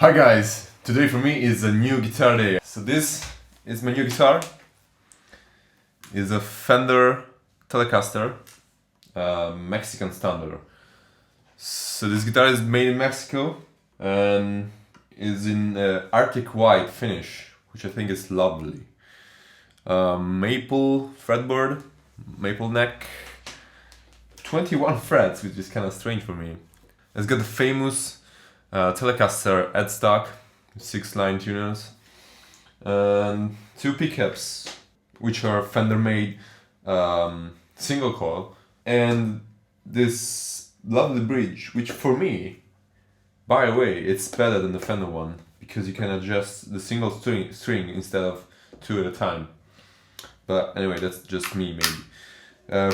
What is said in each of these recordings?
Hi guys, today for me is a new guitar day. So this is my new guitar. It's a Fender Telecaster, Mexican standard. So this guitar is made in Mexico and is in Arctic white finish, which I think is lovely. Maple fretboard, maple neck, 21 frets, which is kind of strange for me. It's got the famous Telecaster headstock, 6-line tuners, and 2 pickups, which are Fender made single coil, and this lovely bridge, which for me, by the way, it's better than the Fender one, because you can adjust the single string instead of 2 at a time. But anyway, that's just me maybe.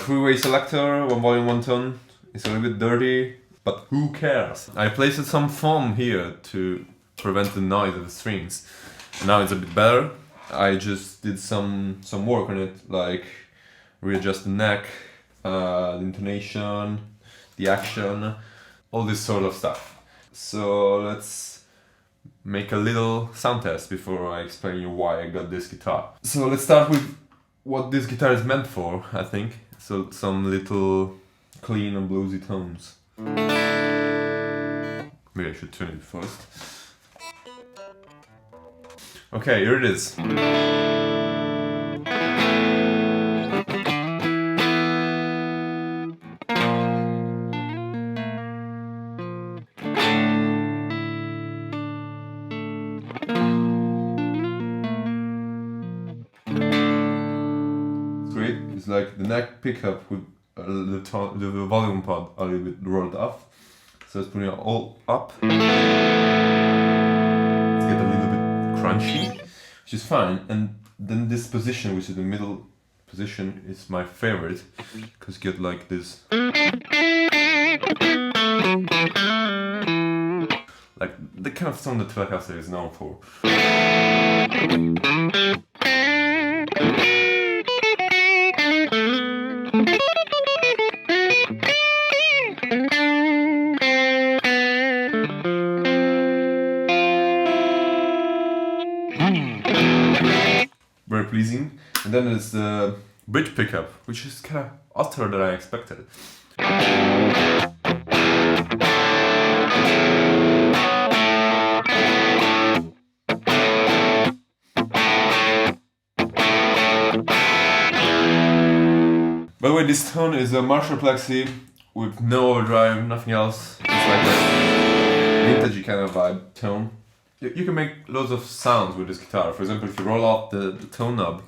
Three-way selector, 1 volume, 1 tone. It's a little bit dirty, but who cares? I placed some foam here to prevent the noise of the strings. Now it's a bit better. I just did some work on it, like readjust the neck, the intonation, the action, all this sort of stuff. So let's make a little sound test before I explain you why I got this guitar. So let's start with what this guitar is meant for, I think. So some little clean and bluesy tones. Maybe I should tune it first. Okay, here it is. It's great. It's like the neck pickup with the volume pod a little bit rolled off. So let's put it all up. Let's get a little bit crunchy, which is fine. And then this position, which is the middle position, is my favorite, because you get like this. Like the kind of sound that Telecaster is known for. Very pleasing. And then there's the bridge pickup, which is kind of hotter than I expected. By the way, this tone is a Marshall Plexi with no overdrive, nothing else. It's like a vintagey kind of vibe tone. You can make loads of sounds with this guitar. For example, if you roll out the tone knob,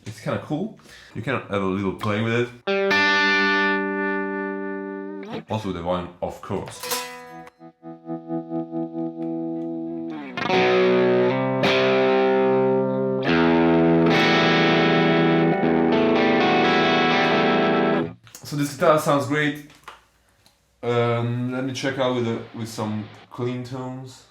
it's kind of cool. You can have a little play with it. Also with the volume, of course. So this guitar sounds great. Let me check out with some clean tones.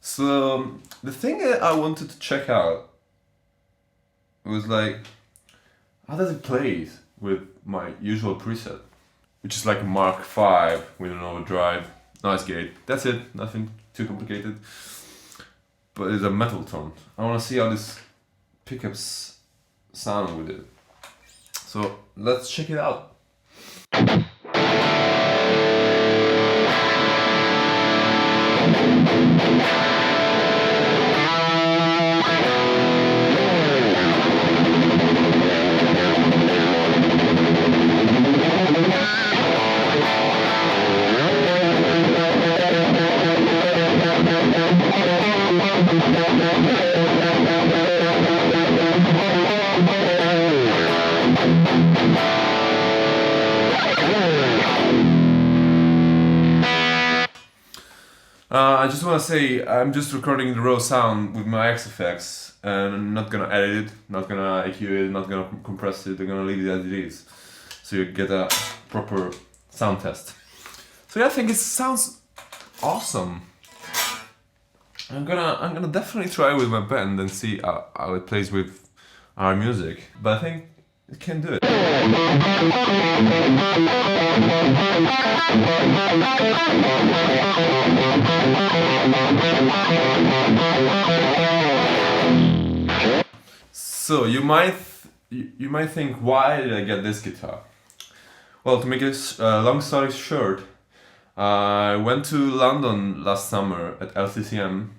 So the thing that I wanted to check out was like, how does it play with my usual preset, which is like a Mark V with an overdrive, nice gate. That's it, nothing too complicated. But it's a metal tone. I want to see how this pickups sound with it. So let's check it out. I just want to say I'm just recording the raw sound with my XFX, and I'm not gonna edit it, not gonna EQ it, not gonna compress it. I'm gonna leave it as it is, so you get a proper sound test. So yeah, I think it sounds awesome. I'm gonna definitely try with my band and see how it plays with our music. But I think it can do it. So you might think, why did I get this guitar? Well, to make this long story short, I went to London last summer at LCCM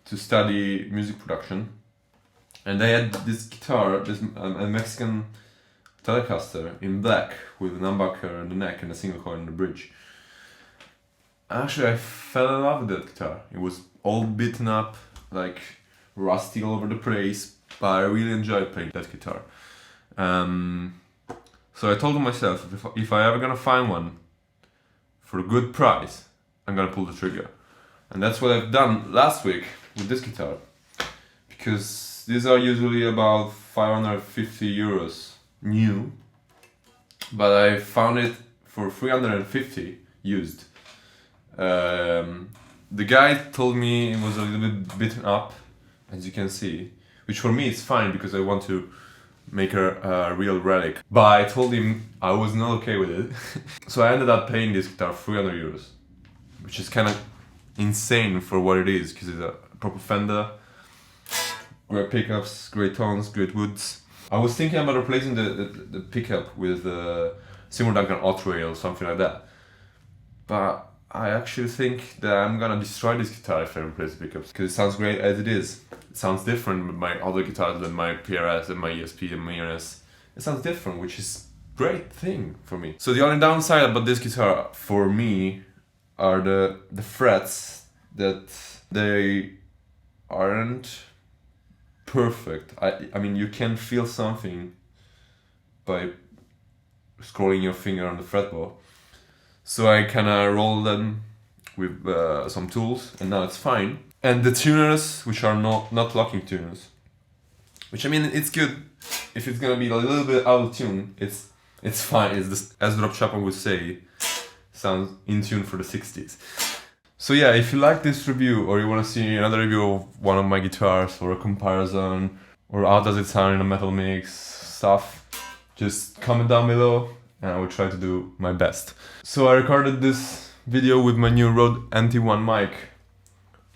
to study music production, and they had this guitar, a Mexican Telecaster in black with an humbucker on the neck and a single coil on the bridge. Actually, I fell in love with that guitar. It was all beaten up, like rusty all over the place, but I really enjoyed playing that guitar. So I told myself, if I ever gonna find one for a good price, I'm gonna pull the trigger. And that's what I've done last week with this guitar. Because these are usually about 550 euros new, but I found it for 350 used. The guy told me it was a little bit beaten up, as you can see, which for me is fine because I want to make a real relic. But I told him I was not okay with it. So I ended up paying this guitar 300 euros, which is kind of insane for what it is, because it's a proper Fender, great pickups, great tones, great woods. I was thinking about replacing the pickup with the Seymour Duncan Hot Rail or something like that. But I actually think that I'm gonna destroy this guitar if I replace the pickups, because it sounds great as it is. It sounds different with my other guitars than my PRS and my ESP and my ERS. It sounds different, which is a great thing for me. So the only downside about this guitar for me are the frets, that they aren't perfect. I mean, you can feel something by scrolling your finger on the fretboard. So I kinda roll them with some tools, and now it's fine. And the tuners, which are not locking tuners, which, I mean, it's good if it's gonna be a little bit out of tune. It's fine. It's just, as Rob Chapman would say, sounds in tune for the 60s. So yeah, if you like this review, or you want to see another review of one of my guitars, or a comparison, or how does it sound in a metal mix, stuff, just comment down below and I will try to do my best. So I recorded this video with my new Rode NT1 mic,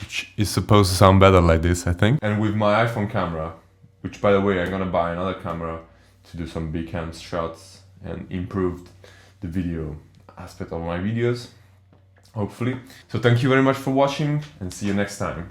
which is supposed to sound better like this, I think, and with my iPhone camera, which, by the way, I'm gonna buy another camera to do some big cam shots and improve the video aspect of my videos, hopefully. So thank you very much for watching, and see you next time.